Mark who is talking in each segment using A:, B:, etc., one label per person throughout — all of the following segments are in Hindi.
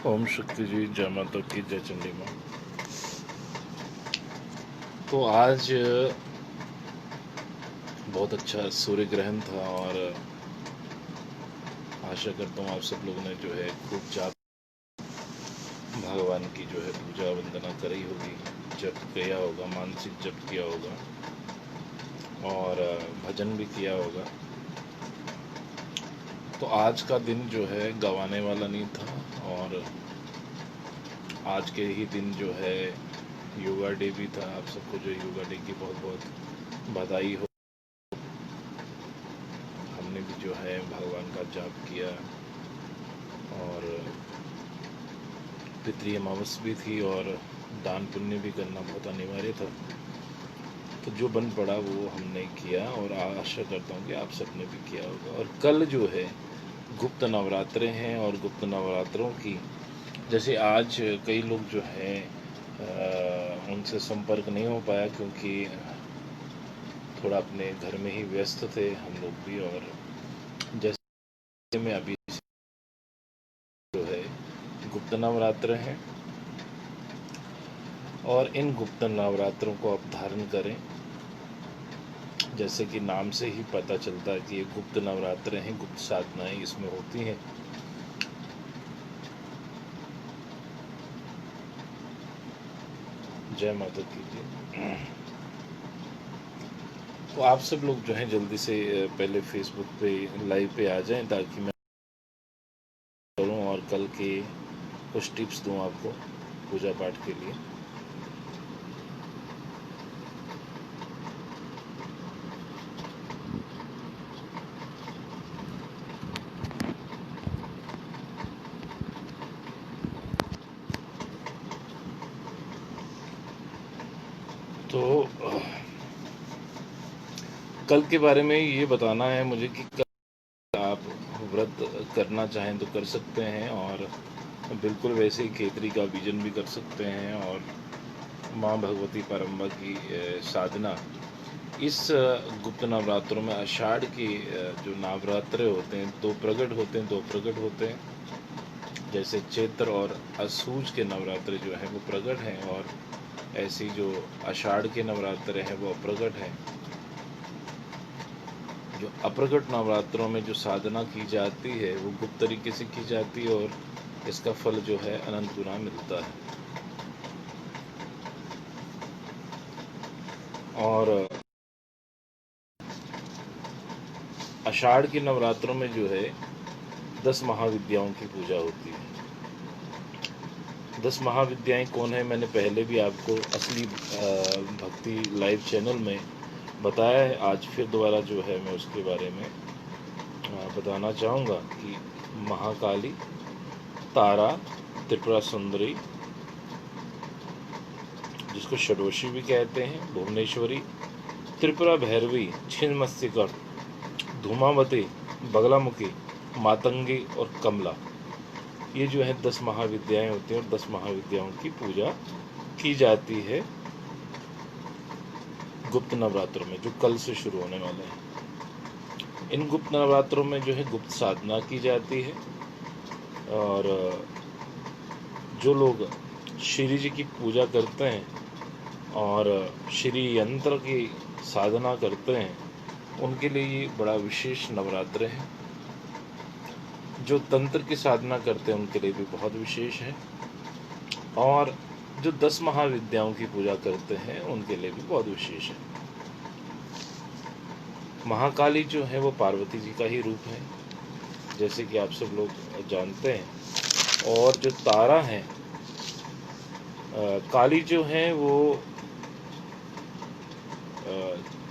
A: ओम शक्ति जी, जय माता की, जय चंडी माँ। तो आज बहुत अच्छा सूर्य ग्रहण था और आशा करता हूँ आप सब लोगों ने जो है खूब जाप भगवान की जो है पूजा वंदना करी होगी, जप किया होगा, मानसिक जप किया होगा और भजन भी किया होगा। तो आज का दिन जो है गंवाने वाला नहीं था और आज के ही दिन जो है योगा डे भी था। आप सबको जो योगा डे की बहुत बहुत बधाई हो। हमने भी जो है भगवान का जाप किया और पितृ अमावस भी थी और दान पुण्य भी करना बहुत अनिवार्य था। तो जो बन पड़ा वो हमने किया और आशा करता हूँ कि आप सबने भी किया होगा। और कल जो है गुप्त नवरात्रे हैं और गुप्त नवरात्रों की जैसे आज कई लोग जो है उनसे संपर्क नहीं हो पाया क्योंकि थोड़ा अपने घर में ही व्यस्त थे हम लोग भी। और जैसे में अभी जो है गुप्त नवरात्र हैं और इन गुप्त नवरात्रों को आप धारण करें। जैसे कि नाम से ही पता चलता है कि ये गुप्त नवरात्र हैं, गुप्त साधनाएं इसमें होती हैं। जय माता की जी। तो आप सब लोग जो हैं जल्दी से पहले फेसबुक पे लाइव पे आ जाएं ताकि मैं करूं और कल के कुछ टिप्स दूं आपको पूजा पाठ के लिए। तो कल के बारे में ये बताना है मुझे कि कल आप व्रत करना चाहें तो कर सकते हैं और बिल्कुल वैसे ही खेतरी का बीजन भी कर सकते हैं और माँ भगवती परम्बा की साधना इस गुप्त नवरात्रों में आषाढ़ की जो नवरात्र होते हैं दो प्रकट होते हैं, दो प्रकट होते हैं। जैसे चैत्र और असूज के नवरात्र जो हैं वो प्रकट हैं और ऐसी जो आषाढ़ के नवरात्र हैं वो अप्रकट हैं। जो अप्रकट नवरात्रों में जो साधना की जाती है वो गुप्त तरीके से की जाती है और इसका फल जो है अनंत गुना मिलता है। और आषाढ़ के नवरात्रों में जो है 10 महाविद्याओं की पूजा होती है। 10 महाविद्याएं कौन है मैंने पहले भी आपको असली भक्ति लाइव चैनल में बताया है। आज फिर दोबारा जो है मैं उसके बारे में बताना चाहूँगा कि महाकाली, तारा, त्रिपुरा सुंदरी जिसको षडोषी भी कहते हैं, भुवनेश्वरी, त्रिपुरा भैरवी, छिन्नमस्तिका, धूमावती, बगलामुखी, मातंगी और कमला, ये जो है 10 महाविद्याएं होती हैं और 10 महाविद्याओं की पूजा की जाती है गुप्त नवरात्रों में जो कल से शुरू होने वाले हैं। इन गुप्त नवरात्रों में जो है गुप्त साधना की जाती है और जो लोग श्री जी की पूजा करते हैं और श्री यंत्र की साधना करते हैं उनके लिए ये बड़ा विशेष नवरात्र है। जो तंत्र की साधना करते हैं उनके लिए भी बहुत विशेष है और जो 10 महाविद्याओं की पूजा करते हैं उनके लिए भी बहुत विशेष है। महाकाली जो है वो पार्वती जी का ही रूप है जैसे कि आप सब लोग जानते हैं। और जो तारा है काली जो है वो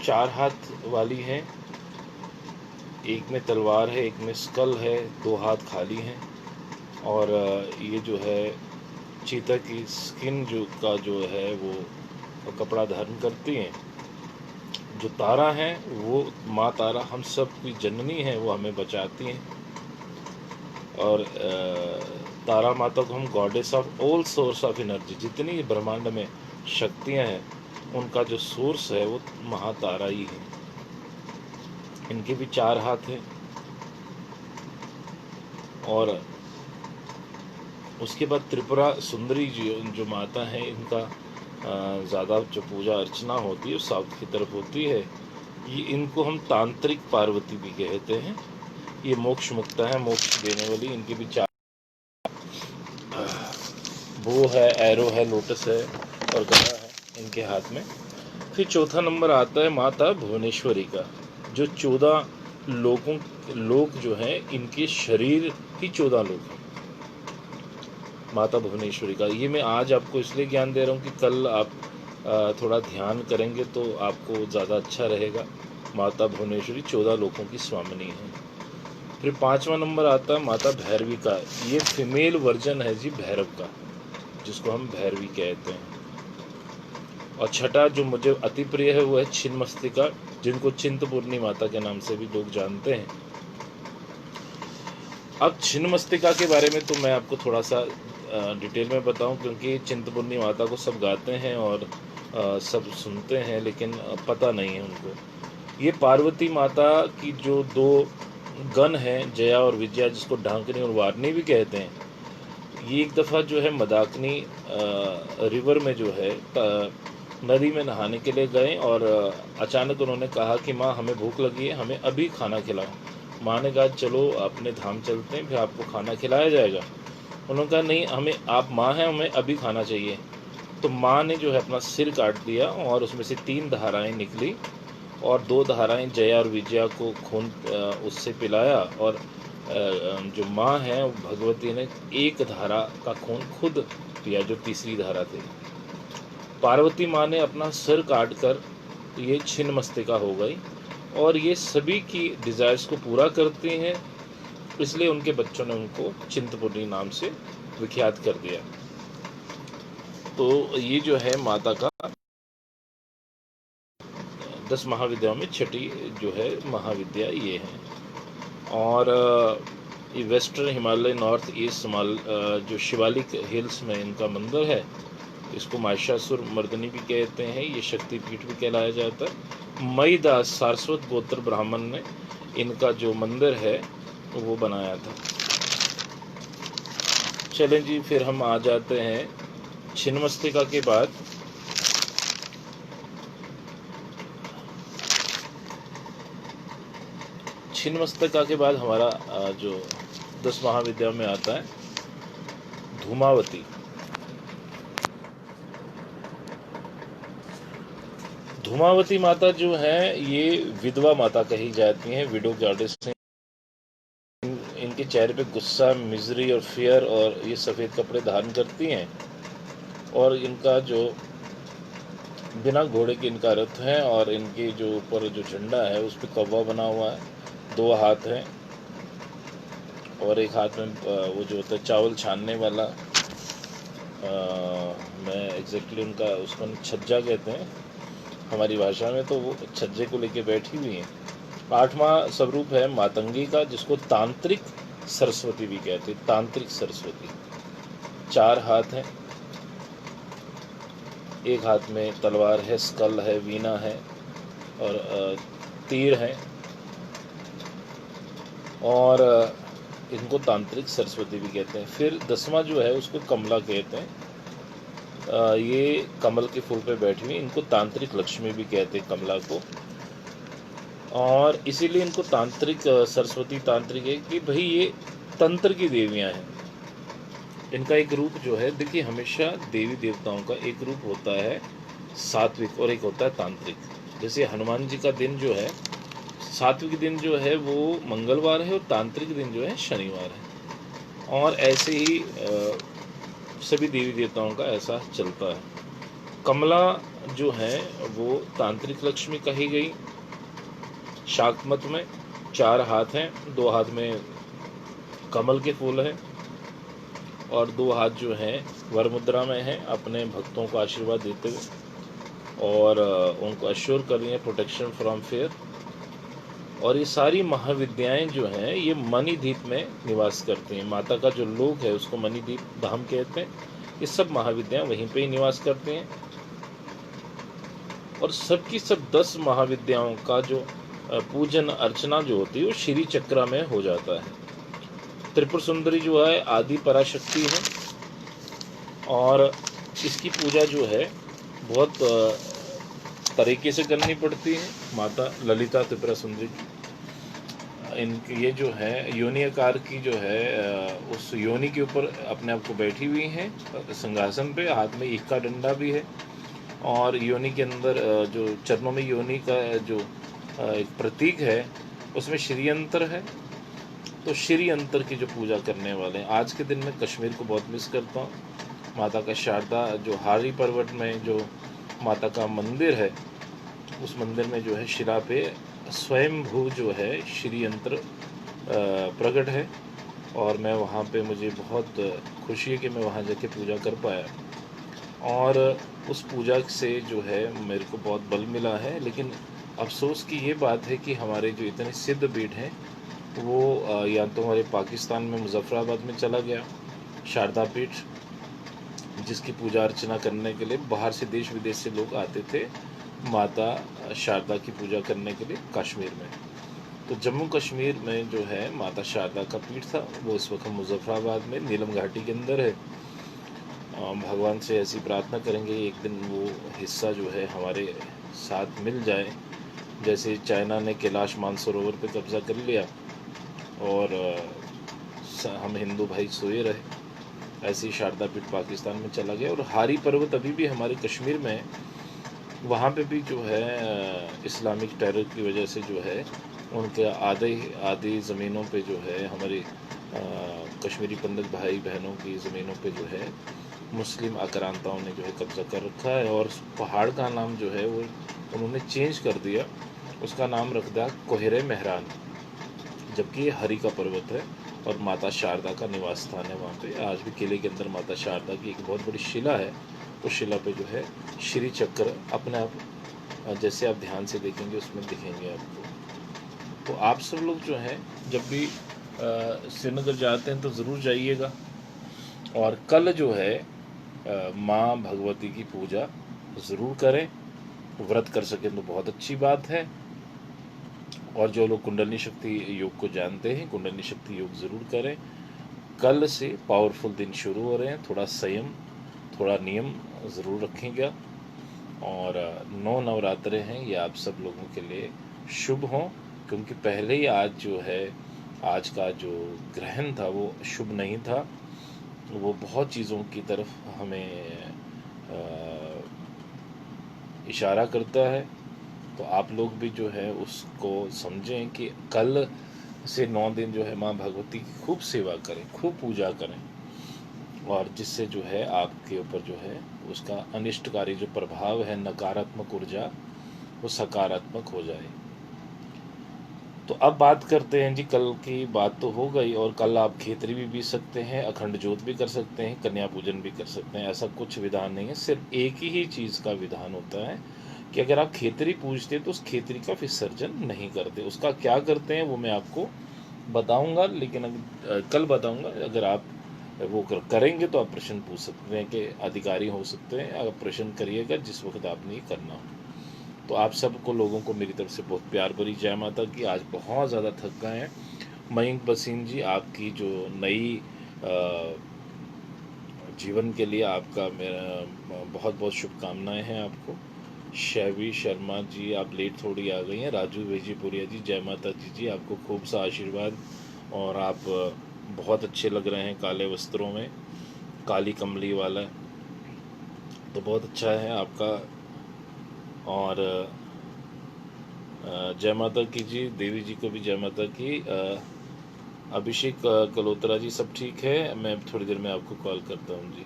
A: 4 हाथ वाली है, एक में तलवार है, एक में स्कल है, 2 हाथ खाली हैं और ये जो है चीता की स्किन जो है वो कपड़ा धारण करती हैं। जो तारा है वो माँ तारा हम सब की जननी है, वो हमें बचाती हैं और तारा माता को हम goddess of all source of energy, जितनी ब्रह्मांड में शक्तियाँ हैं उनका जो सोर्स है वो महातारा ही है। इनके भी 4 हाथ हैं और उसके बाद त्रिपुरा सुंदरी जो माता है, इनका ज़्यादा जो पूजा अर्चना होती है साउथ की तरफ होती है। ये इनको हम तांत्रिक पार्वती भी कहते हैं। ये मोक्ष मुक्ता है, मोक्ष देने वाली। इनकी भी 4 बो है, एरो है, लोटस है और गदा है इनके हाथ में। फिर चौथा नंबर आता है माता भुवनेश्वरी का, जो 14 लोग जो हैं, इनके शरीर ही 14 लोग हैं माता भुवनेश्वरी का। ये मैं आज आपको इसलिए ज्ञान दे रहा हूँ कि कल आप थोड़ा ध्यान करेंगे तो आपको ज़्यादा अच्छा रहेगा। माता भुवनेश्वरी 14 लोगों की स्वामिनी है। फिर 5वां नंबर आता है माता भैरवी का। ये फीमेल वर्जन है जी भैरव का, जिसको हम भैरवी कहते हैं। और छठा जो मुझे अति प्रिय है वो है छिन्नमस्तिका, जिनको चिंतपूर्णी माता के नाम से भी लोग जानते हैं। अब छिन्नमस्तिका के बारे में तो मैं आपको थोड़ा सा डिटेल में बताऊं, क्योंकि चिंतपूर्णी माता को सब गाते हैं और सब सुनते हैं, लेकिन पता नहीं है उनको। ये पार्वती माता की जो 2 गण हैं, जया और विजया, जिसको ढांकनी और वारनी भी कहते हैं, ये एक दफ़ा जो है मदाकिनी रिवर में जो है नदी में नहाने के लिए गए और अचानक उन्होंने कहा कि माँ हमें भूख लगी है, हमें अभी खाना खिलाओ। माँ ने कहा चलो अपने धाम चलते हैं, फिर आपको खाना खिलाया जाएगा। उन्होंने कहा नहीं, हमें आप माँ हैं, हमें अभी खाना चाहिए। तो माँ ने जो है अपना सिर काट दिया और उसमें से 3 धाराएं निकली और 2 धाराएं जया और विजया को खून उससे पिलाया, और जो माँ है भगवती ने 1 धारा का खून खुद पिया, जो तीसरी धारा थी। पार्वती माँ ने अपना सिर काट कर ये छिन्नमस्तिका हो गई, और ये सभी की डिज़ायर्स को पूरा करती हैं, इसलिए उनके बच्चों ने उनको चिंतपूर्णी नाम से विख्यात कर दिया। तो ये जो है माता का 10 महाविद्याओं में छठी जो है महाविद्या ये है। और ये वेस्टर्न हिमालय, नॉर्थ ईस्ट जो शिवालिक हिल्स में इनका मंदिर है, इसको महिषासुर मर्दनी भी कहते हैं। ये शक्तिपीठ भी कहलाया जाता है। मईदास सारस्वत गोत्र ब्राह्मण ने इनका जो मंदिर है वो बनाया था। चलें जी, फिर हम आ जाते हैं छिन्नमस्तिका के बाद छिन्नमस्तिका के बाद हमारा जो 10 महाविद्या में आता है धूमावती। धूमावती माता जो है ये विधवा माता कही जाती हैं, विडो गॉडेस हैं। इनके चेहरे पे गुस्सा, मिजरी और फियर, और ये सफ़ेद कपड़े धारण करती हैं। और इनका जो बिना घोड़े के इनका रथ है, और इनके जो ऊपर जो झंडा है उस पर कौवा बना हुआ है। 2 हाथ हैं और एक हाथ में वो जो होता है चावल छानने वाला, मैं एग्जैक्टली उनका उसको छज्जा कहते हैं हमारी भाषा में, तो वो छज्जे को लेके बैठी हुई हैं। 8वां स्वरूप है मातंगी का, जिसको तांत्रिक सरस्वती भी कहते हैं। तांत्रिक सरस्वती 4 हाथ हैं, एक हाथ में तलवार है, स्कल है, वीणा है और तीर है, और इनको तांत्रिक सरस्वती भी कहते हैं। फिर 10वां जो है उसको कमला कहते हैं। ये कमल के फूल पे बैठी हुई, इनको तांत्रिक लक्ष्मी भी कहते हैं कमला को। और इसीलिए इनको तांत्रिक सरस्वती तांत्रिक है कि भाई ये तंत्र की देवियां हैं। इनका एक रूप जो है, देखिए हमेशा देवी देवताओं का एक रूप होता है सात्विक और एक होता है तांत्रिक। जैसे हनुमान जी का दिन जो है, सात्विक दिन जो है वो मंगलवार है और तांत्रिक दिन जो है शनिवार है। और ऐसे ही सभी देवी देवताओं का ऐसा चलता है। कमला जो है वो तांत्रिक लक्ष्मी कही गई। शाक्तमत में 4 हाथ हैं, 2 हाथ में कमल के फूल हैं और 2 हाथ जो हैं वर मुद्रा में हैं, अपने भक्तों को आशीर्वाद देते हुए और उनको अश्योर कर रही हैं प्रोटेक्शन फ्रॉम फेयर। और ये सारी महाविद्याएं जो हैं ये मणिद्वीप में निवास करती हैं। माता का जो लोक है उसको मणिद्वीप धाम कहते हैं। ये सब महाविद्याएं वहीं पे ही निवास करती हैं। और सबकी सब 10 महाविद्याओं का जो पूजन अर्चना जो होती है वो श्री चक्रा में हो जाता है। त्रिपुर सुंदरी जो है आदि पराशक्ति है, और इसकी पूजा जो है बहुत तरीके से करनी पड़ती है। माता ललिता त्रिपुरा सुंदरी इन ये जो है योनि आकार की जो है उस योनि के ऊपर अपने आप को बैठी हुई हैं सिंहासन पे, हाथ में ईख का डंडा भी है और योनि के अंदर जो चरणों में योनि का जो एक प्रतीक है उसमें श्री यंत्र है। तो श्री यंत्र की जो पूजा करने वाले हैं, आज के दिन में कश्मीर को बहुत मिस करता हूँ। माता का शारदा जो हारी पर्वत में जो माता का मंदिर है, उस मंदिर में जो है शिला पे स्वयंभू जो है श्री यंत्र प्रकट है और मैं वहाँ पे मुझे बहुत खुशी है कि मैं वहाँ जाके पूजा कर पाया और उस पूजा से जो है मेरे को बहुत बल मिला है। लेकिन अफसोस की ये बात है कि हमारे जो इतने सिद्ध पीठ हैं वो या तो हमारे पाकिस्तान में मुजफ्फराबाद में चला गया शारदा पीठ, जिसकी पूजा अर्चना करने के लिए बाहर से देश विदेश से लोग आते थे माता शारदा की पूजा करने के लिए कश्मीर में। तो जम्मू कश्मीर में जो है माता शारदा का पीठ था वो इस वक्त मुजफ्फराबाद में नीलम घाटी के अंदर है। भगवान से ऐसी प्रार्थना करेंगे एक दिन वो हिस्सा जो है हमारे साथ मिल जाए, जैसे चाइना ने कैलाश मानसरोवर पे कब्जा कर लिया और हम हिंदू भाई सोए रहे, ऐसे ही शारदा पीठ पाकिस्तान में चला गया। और हारी पर्वत अभी भी हमारे कश्मीर में है, वहाँ पे भी जो है इस्लामिक टेरर की वजह से जो है उनके आधी ज़मीनों पे जो है हमारे कश्मीरी पंडित भाई बहनों की ज़मीनों पे जो है मुस्लिम आक्रांताओं ने जो है कब्ज़ा कर रखा है और उस पहाड़ का नाम जो है वो उन्होंने चेंज कर दिया, उसका नाम रख दिया कोहरे मेहरान, जबकि ये हरि का पर्वत है और माता शारदा का निवास स्थान है। वहाँ पे आज भी किले के अंदर माता शारदा की एक बहुत बड़ी शिला है, उस शिला पे जो है श्री चक्र अपने आप जैसे आप ध्यान से देखेंगे उसमें दिखेंगे आपको। तो आप सब लोग जो हैं जब भी श्रीनगर जाते हैं तो ज़रूर जाइएगा और कल जो है माँ भगवती की पूजा ज़रूर करें, व्रत कर सकें तो बहुत अच्छी बात है। और जो लोग कुंडलिनी शक्ति योग को जानते हैं कुंडलिनी शक्ति योग ज़रूर करें। कल से पावरफुल दिन शुरू हो रहे हैं, थोड़ा संयम थोड़ा नियम ज़रूर रखेंगे और 9 नवरात्रे हैं, ये आप सब लोगों के लिए शुभ हों, क्योंकि पहले ही आज जो है आज का जो ग्रहण था वो शुभ नहीं था, वो बहुत चीज़ों की तरफ हमें इशारा करता है। तो आप लोग भी जो है उसको समझें कि कल से 9 दिन जो है माँ भगवती की खूब सेवा करें, खूब पूजा करें और जिससे जो है आपके ऊपर जो है उसका अनिष्टकारी जो प्रभाव है, नकारात्मक ऊर्जा, वो सकारात्मक हो जाए। तो अब बात करते हैं जी, कल की बात तो हो गई और कल आप खेतरी भी बीज सकते हैं, अखंड ज्योत भी कर सकते हैं, कन्या पूजन भी कर सकते हैं। ऐसा कुछ विधान नहीं है, सिर्फ एक ही चीज़ का विधान होता है कि अगर आप खेतरी पूजते तो उस खेतरी का विसर्जन नहीं करते। उसका क्या करते हैं वो मैं आपको बताऊंगा, लेकिन कल बताऊंगा। अगर आप वो करेंगे तो आप प्रश्न पूछ सकते हैं कि अधिकारी हो सकते हैं, अगर प्रश्न करिएगा जिस वक्त आपने ये करना हो। तो आप सबको लोगों को मेरी तरफ से बहुत प्यार भरी जय माता की। आज बहुत ज़्यादा थक गए हैं। मयंक बसीन जी, आपकी जो नई जीवन के लिए आपका मेरा बहुत बहुत शुभकामनाएं हैं आपको। शैवी शर्मा जी, आप लेट थोड़ी आ गई हैं। राजू वेजीपुरिया जी, जय माता जी, आपको खूब सा आशीर्वाद और आप बहुत अच्छे लग रहे हैं काले वस्त्रों में, काली कमली वाला, तो बहुत अच्छा है आपका। और जय माता की जी, देवी जी को भी जय माता की। अभिषेक कलोत्रा जी, सब ठीक है, मैं थोड़ी देर में आपको कॉल करता हूँ जी।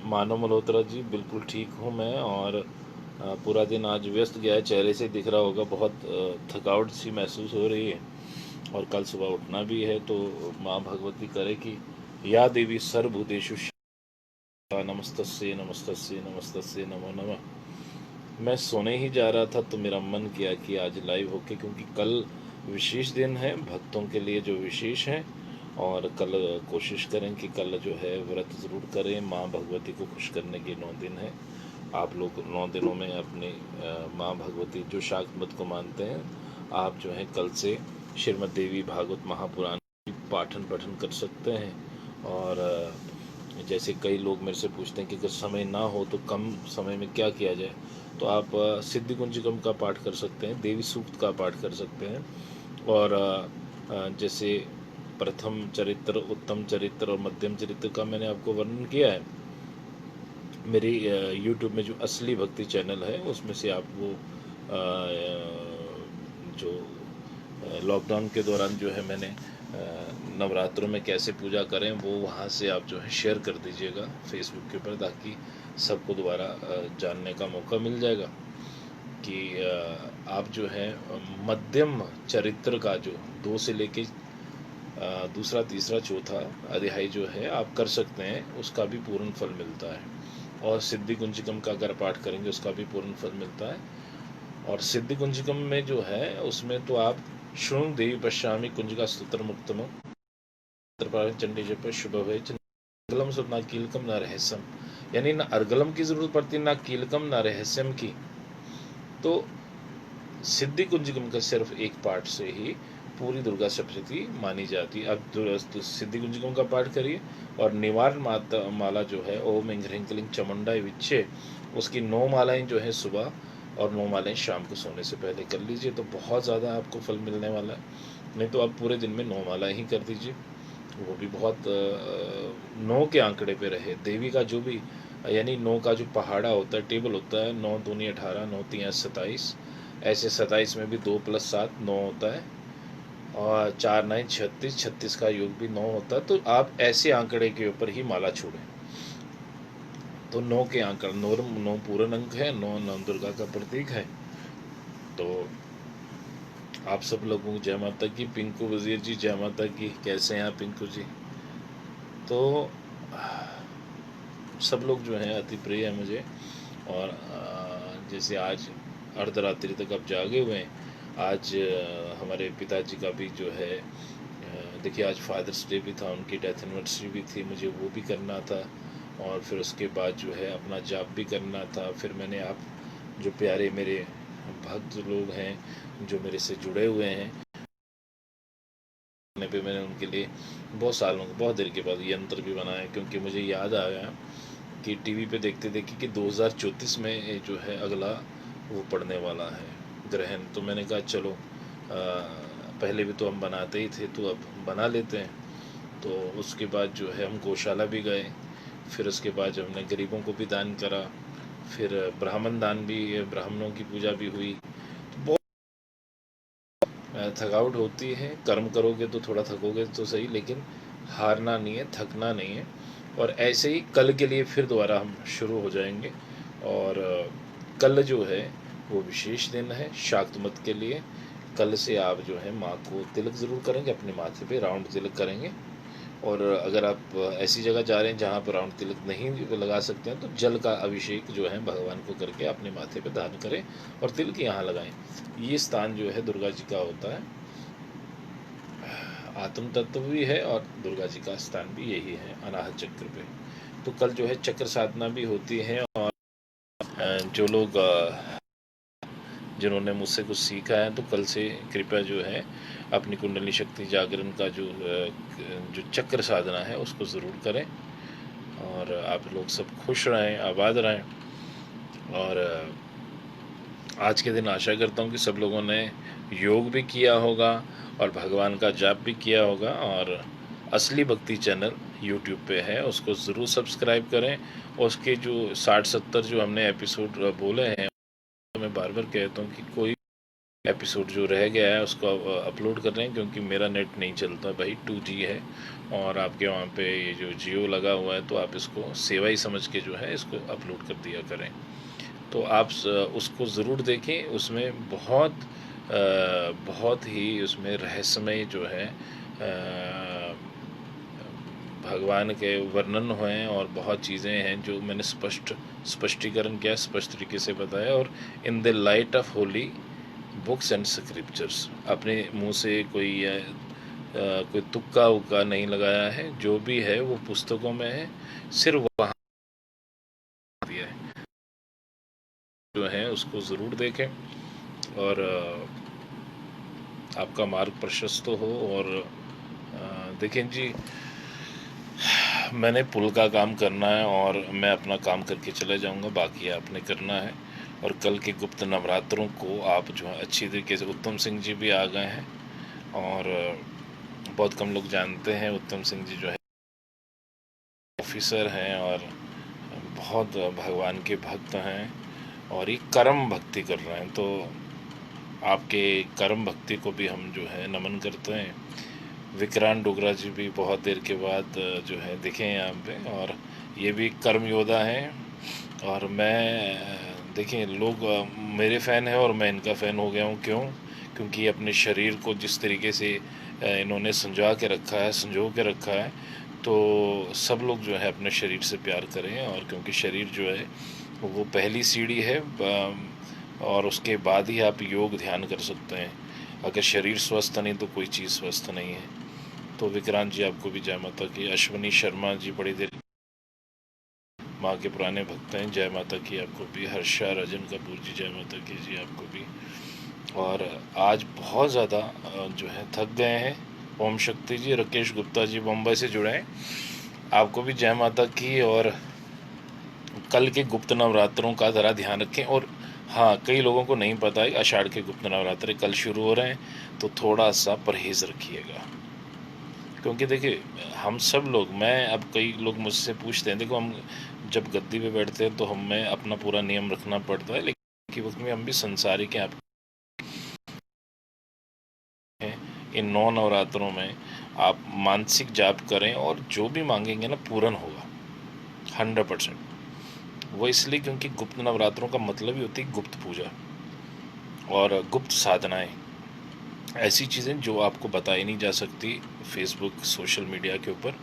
A: मानव मल्होत्रा जी, बिल्कुल ठीक हूँ मैं और पूरा दिन आज व्यस्त गया है, चेहरे से दिख रहा होगा, बहुत थकावट सी महसूस हो रही है और कल सुबह उठना भी है। तो माँ भगवती करे कि या देवी सर्वभूतेषु नमस्तस्ये नमस्तस्ये नमस्तस्ये नमो नमः। मैं सोने ही जा रहा था तो मेरा मन किया कि आज लाइव होके, क्योंकि कल विशेष दिन है भक्तों के लिए जो विशेष है, और कल कोशिश करें कि कल जो है व्रत ज़रूर करें। माँ भगवती को खुश करने के 9 दिन हैं। आप लोग 9 दिनों में अपनी माँ भगवती जो शाक्त को मानते हैं, आप जो है कल से श्रीमद् देवी भागवत महापुराण की पठन कर सकते हैं और जैसे कई लोग मेरे से पूछते हैं कि अगर समय ना हो तो कम समय में क्या किया जाए, तो आप सिद्धि कुंजिकम का पाठ कर सकते हैं, देवी सूक्त का पाठ कर सकते हैं। और जैसे प्रथम चरित्र, उत्तम चरित्र और मध्यम चरित्र का मैंने आपको वर्णन किया है। मेरी यूट्यूब में जो असली भक्ति चैनल है उसमें से आप वो जो लॉकडाउन के दौरान जो है मैंने नवरात्रों में कैसे पूजा करें, वो वहाँ से आप जो है शेयर कर दीजिएगा फेसबुक के ऊपर, ताकि सबको दोबारा जानने का मौका मिल जाएगा कि आप जो है मध्यम चरित्र का जो 2 से लेके दूसरा, तीसरा, चौथा अध्याय जो है आप कर सकते हैं, उसका भी पूर्ण फल मिलता है। और सिद्धि कुंजिकम का अगर पाठ करेंगे उसका भी पूर्ण फल मिलता है। और सिद्धि कुंजिकम में जो है उसमें तो आप शृणु देवी पश्यामी कुंजिका स्तोत्र मुक्तम चंडी जप शुभ भय अर्गलम सब ना कीलकम ना रहस्यम, यानी ना अर्गलम की जरूरत पड़ती, ना कीलकम ना रहस्यम की। तो सिद्धि कुंजिकम का सिर्फ एक पाठ से ही पूरी दुर्गा सप्तशती मानी जाती है। अब सिद्धि कुंजिकम का पाठ करिए और निवारण माला जो है ओम इंघ्रिं क्लीं चामुंडाय विच्चे, उसकी 9 मालाएं जो है सुबह और 9 मालाएं शाम को सोने से पहले कर लीजिए, तो बहुत ज़्यादा आपको फल मिलने वाला है। नहीं तो आप पूरे दिन में 9 मालाएं ही कर दीजिए, वो भी बहुत 9 के आंकड़े पे रहे। देवी का जो भी, यानी 9 का जो पहाड़ा होता है, टेबल होता है, 9 दूनी 18, 9 तियाँ 27, ऐसे 27 में भी 2 + 7 9 होता है, और 4 9 36, 36 का योग भी 9 होता है। तो आप ऐसे आंकड़े के ऊपर ही माला छोड़ें। तो 9 के आंकड़ा, 9 पूर्ण अंक है, 9 नौ दुर्गा का प्रतीक है। तो आप सब लोगों को जय माता की। पिंकू वजीर जी जय माता की, कैसे हैं आप पिंकू जी? तो सब लोग जो हैं अति प्रिय है मुझे। और जैसे आज अर्धरात्रि तक अब जागे हुए हैं। आज हमारे पिताजी का भी जो है, देखिए आज फादर्स डे भी था, उनकी डेथ एनिवर्सरी भी थी, मुझे वो भी करना था। और फिर उसके बाद जो है अपना जाप भी करना था। फिर मैंने आप जो प्यारे मेरे भक्त लोग हैं जो मेरे से जुड़े हुए हैं पे, मैंने उनके लिए बहुत सालों, बहुत देर के बाद यंत्र भी बनाया, क्योंकि मुझे याद आ गया कि टीवी पे देखते देखते कि 2034 में जो है अगला वो पड़ने वाला है ग्रहण। तो मैंने कहा चलो पहले भी तो हम बनाते ही थे, तो अब बना लेते हैं। तो उसके बाद जो है हम गौशाला भी गए, फिर उसके बाद जो हमने गरीबों को भी दान करा, फिर ब्राह्मण दान भी, ब्राह्मणों की पूजा भी हुई। तो बहुत थकावट होती है, कर्म करोगे तो थोड़ा थकोगे तो सही, लेकिन हारना नहीं है, थकना नहीं है। और ऐसे ही कल के लिए फिर दोबारा हम शुरू हो जाएंगे। और कल जो है वो विशेष दिन है शाक्तमत के लिए। कल से आप जो है माँ को तिलक ज़रूर करेंगे, अपने माथे पे राउंड तिलक करेंगे। और अगर आप ऐसी जगह जा रहे हैं जहाँ पर राउंड तिलक नहीं लगा सकते हैं, तो जल का अभिषेक जो है भगवान को करके अपने माथे पे दान करें और तिलक यहाँ लगाएं। ये स्थान जो है दुर्गा जी का होता है, आत्म तत्व भी है और दुर्गा जी का स्थान भी यही है अनाहत चक्र पे। तो कल जो है चक्र साधना भी होती है। और जो लोग जिन्होंने मुझसे कुछ सीखा है, तो कल से कृपया जो है अपनी कुंडली शक्ति जागरण का जो चक्र साधना है उसको ज़रूर करें। और आप लोग सब खुश रहें, आबाद रहें। और आज के दिन आशा करता हूँ कि सब लोगों ने योग भी किया होगा और भगवान का जाप भी किया होगा। और असली भक्ति चैनल यूट्यूब पे है, उसको ज़रूर सब्सक्राइब करें। और उसके जो 60-70 जो हमने एपिसोड बोले हैं, मैं बार बार कहता हूँ कि कोई एपिसोड जो रह गया है उसको अपलोड कर रहे हैं, क्योंकि मेरा नेट नहीं चलता भाई, 2G है। और आपके वहाँ पे ये जो जियो लगा हुआ है, तो आप इसको सेवा ही समझ के जो है इसको अपलोड कर दिया करें। तो आप उसको ज़रूर देखें, उसमें बहुत ही उसमें रहस्यमय जो है भगवान के वर्णन हुए और बहुत चीज़ें हैं जो मैंने स्पष्टीकरण किया, स्पष्ट तरीके से बताया। और in the light of holy books and scriptures, अपने मुंह से कोई तुक्का उक्का नहीं लगाया है, जो भी है वो पुस्तकों में है, सिर्फ वहाँ दिया है जो है उसको ज़रूर देखें। और आपका मार्ग प्रशस्त हो। और देखें जी, मैंने पुल का काम करना है और मैं अपना काम करके चले जाऊंगा, बाकी आपने करना है। और कल के गुप्त नवरात्रों को आप जो है अच्छी तरीके से, उत्तम सिंह जी भी आ गए हैं और बहुत कम लोग जानते हैं उत्तम सिंह जी जो है ऑफिसर हैं और बहुत भगवान के भक्त हैं और ये कर्म भक्ति कर रहे हैं। तो आपके कर्म भक्ति को भी हम जो है नमन करते हैं। विक्रांत डोगरा जी भी बहुत देर के बाद जो है दिखे हैं यहाँ पे, और ये भी कर्म योद्धा हैं। और मैं देखिए लोग मेरे फ़ैन है और मैं इनका फ़ैन हो गया हूँ। क्यों? क्योंकि अपने शरीर को जिस तरीके से इन्होंने संजो के रखा है, तो सब लोग जो है अपने शरीर से प्यार करें। और क्योंकि शरीर जो है वो पहली सीढ़ी है, और उसके बाद ही आप योग ध्यान कर सकते हैं। अगर शरीर स्वस्थ नहीं तो कोई चीज़ स्वस्थ नहीं है। तो विक्रांत जी आपको भी जय माता की। अश्वनी शर्मा जी बड़ी देर माँ के पुराने भक्त हैं, जय माता की आपको भी। हर्षा रजन कपूर जी जय माता की जी आपको भी। और आज बहुत ज़्यादा जो है थक गए हैं। ओम शक्ति जी, राकेश गुप्ता जी मुंबई से जुड़े हैं, आपको भी जय माता की। और कल के गुप्त नवरात्रों का ज़रा ध्यान रखें। और हाँ, कई लोगों को नहीं पता है आषाढ़ के गुप्त नवरात्रे कल शुरू हो रहे हैं, तो थोड़ा सा परहेज़ रखिएगा। क्योंकि देखिए हम सब लोग, मैं अब कई लोग मुझसे पूछते हैं, देखो हम जब गद्दी पे बैठते हैं तो हमें अपना पूरा नियम रखना पड़ता है, लेकिन के वक्त में हम भी संसारिक हैं। आप हैं इन 9 नवरात्रों में आप मानसिक जाप करें और जो भी मांगेंगे ना पूर्ण होगा 100%। वो इसलिए क्योंकि गुप्त नवरात्रों का मतलब ही होती है गुप्त पूजा और गुप्त साधनाएं, ऐसी चीज़ें जो आपको बताई नहीं जा सकती फेसबुक सोशल मीडिया के ऊपर।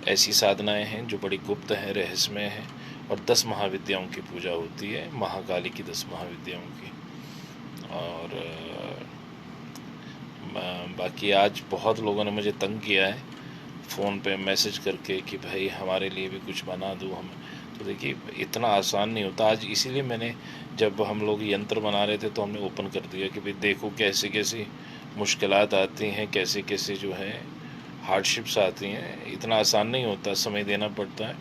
A: ऐसी साधनाएं हैं जो बड़ी गुप्त हैं, रहस्यमय हैं। और 10 महाविद्याओं की पूजा होती है, महाकाली की 10 महाविद्याओं की। और बाकी आज बहुत लोगों ने मुझे तंग किया है फ़ोन पे मैसेज करके कि भाई हमारे लिए भी कुछ बना दो हम। तो देखिए इतना आसान नहीं होता। आज इसीलिए मैंने, जब हम लोग यंत्र बना रहे थे तो हमने ओपन कर दिया कि भाई देखो कैसे कैसे मुश्किलात आती हैं, कैसे कैसे जो है हार्डशिप्स आती हैं। इतना आसान नहीं होता, समय देना पड़ता है।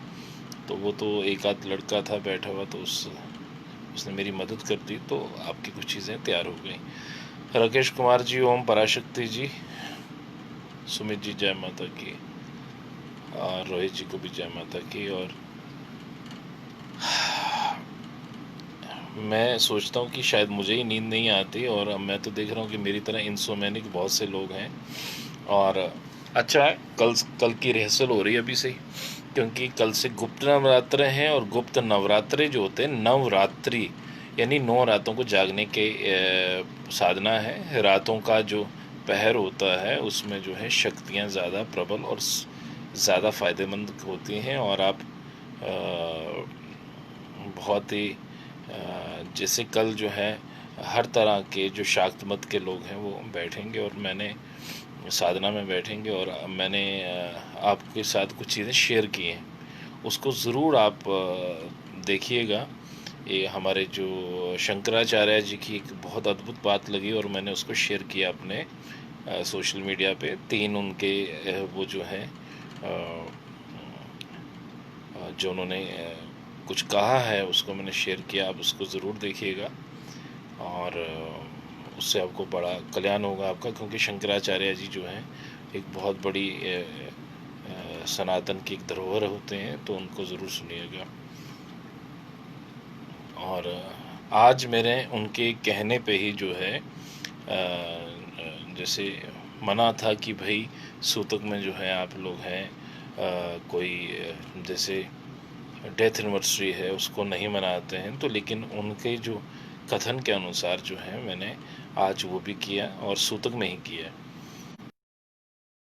A: तो वो तो एक आध लड़का था बैठा हुआ, तो उसने मेरी मदद कर दी, तो आपकी कुछ चीज़ें तैयार हो गई। राकेश कुमार जी, ओम पराशक्ति जी, सुमित जी जय माता की, और रोहित जी को भी जय माता की। और मैं सोचता हूँ कि शायद मुझे ही नींद नहीं आती, और मैं तो देख रहा हूँ कि मेरी तरह इंसोमेनिक बहुत से लोग हैं। और अच्छा है, कल की रिहर्सल हो रही है अभी से ही, क्योंकि कल से गुप्त नवरात्र हैं। और गुप्त नवरात्रे जो होते हैं, नवरात्रि यानी 9 रातों को जागने के साधना है। रातों का जो पहर होता है उसमें जो है शक्तियाँ ज़्यादा प्रबल और ज़्यादा फ़ायदेमंद होती हैं। और आप बहुत ही जैसे कल जो है हर तरह के जो शाक्त मत के लोग हैं वो बैठेंगे, और मैंने साधना में बैठेंगे। और मैंने आपके साथ कुछ चीज़ें शेयर की हैं, उसको ज़रूर आप देखिएगा। ये हमारे जो शंकराचार्य जी की एक बहुत अद्भुत बात लगी, और मैंने उसको शेयर किया अपने सोशल मीडिया पे। 3 उनके वो जो हैं जो उन्होंने कुछ कहा है उसको मैंने शेयर किया, आप उसको ज़रूर देखिएगा। और उससे आपको बड़ा कल्याण होगा आपका, क्योंकि शंकराचार्य जी जो हैं एक बहुत बड़ी सनातन की एक धरोहर होते हैं, तो उनको ज़रूर सुनिएगा। और आज मेरे उनके कहने पे ही जो है जैसे मना था कि भाई सूतक में जो है आप लोग हैं कोई जैसे डेथ एनिवर्सरी है उसको नहीं मनाते हैं, तो लेकिन उनके जो कथन के अनुसार जो है मैंने आज वो भी किया, और सूतक में ही किया।